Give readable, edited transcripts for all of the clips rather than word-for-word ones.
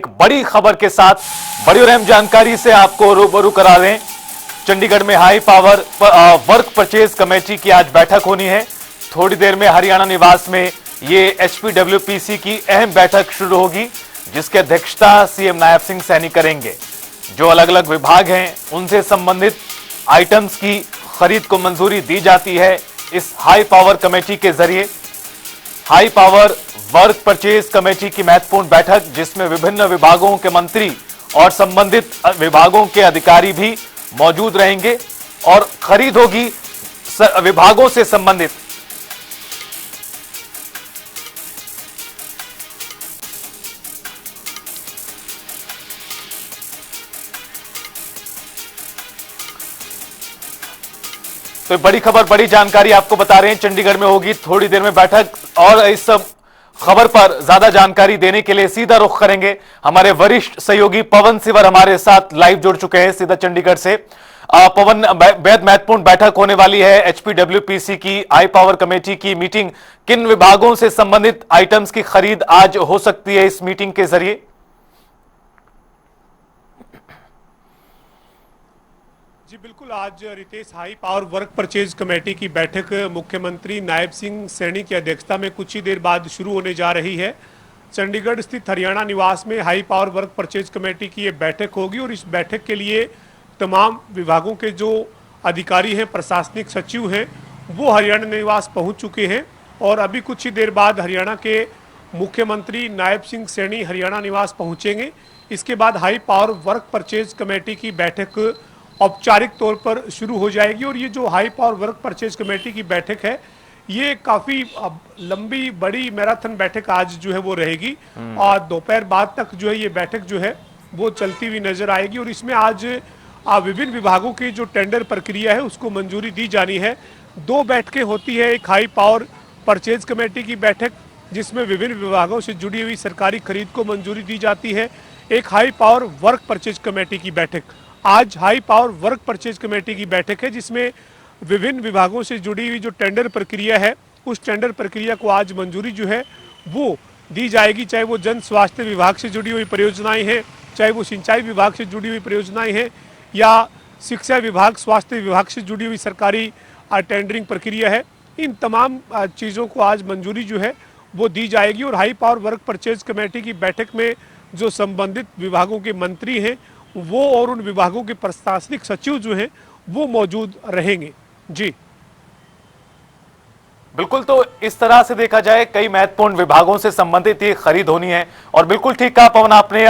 एक बड़ी खबर के साथ बड़ी और अहम जानकारी से आपको रूबरू करा दें। चंडीगढ़ में high power work purchase committee की आज बैठक होनी है। थोड़ी देर में हरियाणा निवास में ये एचपीडब्ल्यूपीसी की अहम बैठक शुरू होगी, जिसकी अध्यक्षता सीएम नायब सिंह सैनी करेंगे। जो अलग अलग विभाग हैं उनसे संबंधित आइटम्स की खरीद को मंजूरी दी जाती है इस हाई पावर कमेटी के जरिए। High power work purchase committee की महत्वपूर्ण बैठक, जिसमें विभिन्न विभागों के मंत्री और संबंधित विभागों के अधिकारी भी मौजूद रहेंगे और खरीद होगी विभागों से संबंधित। तो बड़ी खबर, बड़ी जानकारी आपको बता रहे हैं। चंडीगढ़ में होगी थोड़ी देर में बैठक और इस खबर पर ज्यादा जानकारी देने के लिए सीधा रुख करेंगे। हमारे वरिष्ठ सहयोगी पवन सिवर हमारे साथ लाइव जुड़ चुके हैं सीधा चंडीगढ़ से। पवन, बेहद महत्वपूर्ण बैठक होने वाली है एचपीडब्ल्यूपीसी की हाई पावर कमेटी की मीटिंग। किन विभागों से संबंधित आइटम्स की खरीद आज हो सकती है इस मीटिंग के जरिए? जी बिल्कुल, आज Ritesh high power work purchase committee की बैठक मुख्यमंत्री नायब सिंह सैनी की अध्यक्षता में कुछ ही देर बाद शुरू होने जा रही है। चंडीगढ़ स्थित हरियाणा निवास में high power work purchase committee की ये बैठक होगी और इस बैठक के लिए तमाम विभागों के जो अधिकारी हैं, प्रशासनिक सचिव हैं, वो हरियाणा निवास पहुंच चुके हैं और अभी कुछ ही देर बाद हरियाणा के मुख्यमंत्री नायब सिंह सैनी हरियाणा निवास पहुँचेंगे। इसके बाद high power work purchase committee की बैठक औपचारिक तौर पर शुरू हो जाएगी। और ये जो high power work purchase committee की बैठक है, ये काफ़ी लंबी बड़ी मैराथन बैठक आज जो है वो रहेगी और दोपहर बाद तक जो है ये बैठक जो है वो चलती हुई नजर आएगी। और इसमें आज विभिन्न विभागों की जो टेंडर प्रक्रिया है उसको मंजूरी दी जानी है। दो बैठकें होती है, एक हाई पावर परचेज कमेटी की बैठक जिसमें विभिन्न विभागों से जुड़ी हुई सरकारी खरीद को मंजूरी दी जाती है, एक high power work purchase committee की बैठक। आज high power work purchase committee की बैठक है जिसमें विभिन्न विभागों से जुड़ी हुई जो टेंडर प्रक्रिया है उस टेंडर प्रक्रिया को आज मंजूरी जो है वो दी जाएगी। चाहे वो जन स्वास्थ्य विभाग से जुड़ी हुई परियोजनाएं हैं, चाहे वो सिंचाई विभाग से जुड़ी हुई परियोजनाएं हैं या शिक्षा विभाग, स्वास्थ्य विभाग से जुड़ी हुई सरकारी टेंडरिंग प्रक्रिया है, इन तमाम चीज़ों को आज मंजूरी जो है वो दी जाएगी। और high power work purchase committee की बैठक में जो संबंधित विभागों के मंत्री हैं वो और उन विभागों के प्रशासनिक सचिव जो हैं वो मौजूद रहेंगे। जी बिल्कुल, तो इस तरह से देखा जाए कई महत्वपूर्ण विभागों से संबंधित ये खरीद होनी है। और बिल्कुल ठीक कहा पवन आपने,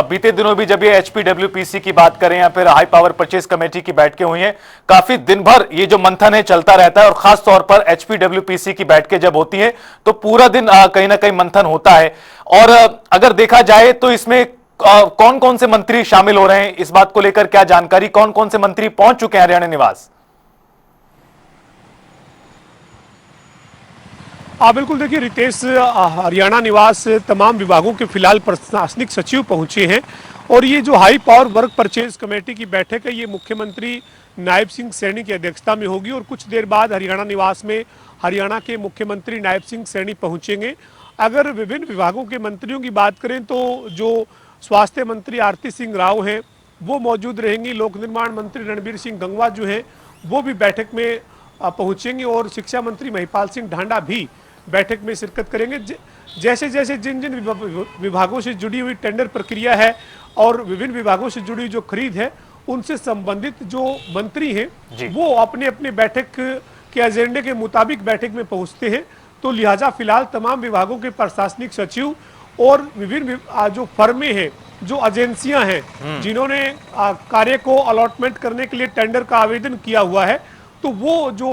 बीते दिनों भी जब ये एचपीडब्ल्यूपीसी की बात करें या फिर हाई पावर परचेज कमेटी की बैठकें हुई हैं, काफी दिन भर ये जो मंथन है चलता रहता है और खास तौर पर एचपीडब्ल्यूपीसी की बैठकें जब होती है तो पूरा दिन कहीं ना कहीं मंथन होता है। और अगर देखा जाए तो इसमें कौन कौन से मंत्री शामिल हो रहे हैं, इस बात को लेकर क्या जानकारी, कौन कौन से मंत्री पहुंच चुके हैं हरियाणा निवास? बिल्कुल, देखिए रितेश, हरियाणा निवास तमाम विभागों के फिलहाल प्रशासनिक सचिव पहुंचे हैं और ये जो high power work purchase committee की बैठक है ये मुख्यमंत्री नायब सिंह सैनी की अध्यक्षता में होगी और कुछ देर बाद हरियाणा निवास में हरियाणा के मुख्यमंत्री नायब सिंह सैनी पहुंचेंगे। अगर विभिन्न विभागों के मंत्रियों की बात करें तो जो स्वास्थ्य मंत्री आरती सिंह राव हैं वो मौजूद रहेंगी, लोक निर्माण मंत्री रणबीर सिंह गंगवा जो हैं वो भी बैठक में पहुंचेंगे और शिक्षा मंत्री महिपाल सिंह ढांडा भी बैठक में शिरकत करेंगे। जैसे जैसे जिन जिन विभागों से जुड़ी हुई टेंडर प्रक्रिया है और विभिन्न विभागों से जुड़ी जो खरीद है उनसे संबंधित जो मंत्री हैं वो अपने अपने बैठक के एजेंडे के मुताबिक बैठक में पहुंचते हैं। तो लिहाजा फिलहाल तमाम विभागों के प्रशासनिक सचिव और विभिन्न जो फर्में हैं, जो एजेंसियां हैं जिन्होंने कार्य को अलॉटमेंट करने के लिए टेंडर का आवेदन किया हुआ है, तो वो जो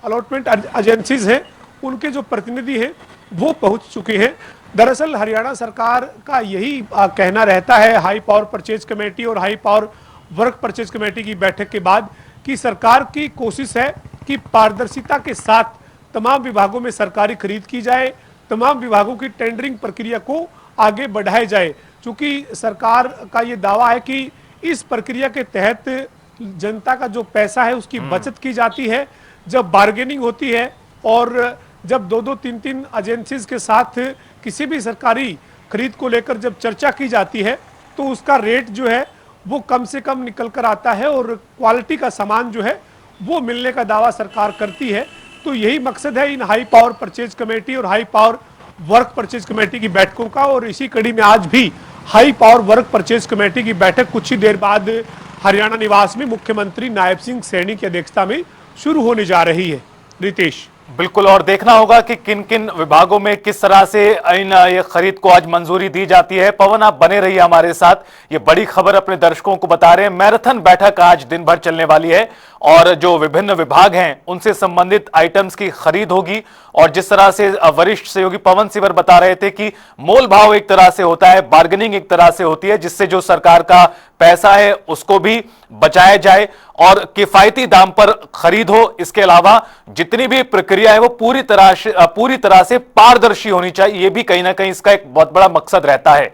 अलॉटमेंट एजेंसीज हैं उनके जो प्रतिनिधि हैं वो पहुंच चुके हैं। दरअसल हरियाणा सरकार का यही कहना रहता है हाई पावर परचेज कमेटी और high power work purchase committee की बैठक के बाद कि सरकार की कोशिश है कि पारदर्शिता के साथ तमाम विभागों में सरकारी खरीद की जाए, तमाम विभागों की टेंडरिंग प्रक्रिया को आगे बढ़ाया जाए। चूंकि सरकार का ये दावा है कि इस प्रक्रिया के तहत जनता का जो पैसा है उसकी बचत की जाती है। जब बार्गेनिंग होती है और जब दो दो तीन तीन एजेंसीज के साथ किसी भी सरकारी खरीद को लेकर जब चर्चा की जाती है तो उसका रेट जो है वो कम से कम निकल कर आता है और क्वालिटी का सामान जो है वो मिलने का दावा सरकार करती है। तो यही मकसद है इन हाई पावर परचेज कमेटी और high power work purchase committee की बैठकों का। और इसी कड़ी में आज भी high power work purchase committee की बैठक कुछ ही देर बाद हरियाणा निवास में मुख्यमंत्री नायब सिंह सैनी की अध्यक्षता में शुरू होने जा रही है। रितेश, बिल्कुल, और देखना होगा कि किन किन विभागों में किस तरह से इन ये खरीद को आज मंजूरी दी जाती है। पवन, आप बने रहिए हमारे साथ, ये बड़ी खबर अपने दर्शकों को बता रहे हैं। मैराथन बैठक आज दिन भर चलने वाली है और जो विभिन्न विभाग हैं उनसे संबंधित आइटम्स की खरीद होगी। और जिस तरह से वरिष्ठ सहयोगी पवन सिवर बता रहे थे कि मोल भाव एक तरह से होता है, बार्गेनिंग एक तरह से होती है, जिससे जो सरकार का पैसा है उसको भी बचाया जाए और किफायती दाम पर खरीद हो। इसके अलावा जितनी भी प्रक्रिया है वो पूरी तरह से पारदर्शी होनी चाहिए। ये भी कहीं ना कहीं इसका एक बहुत बड़ा मकसद रहता है।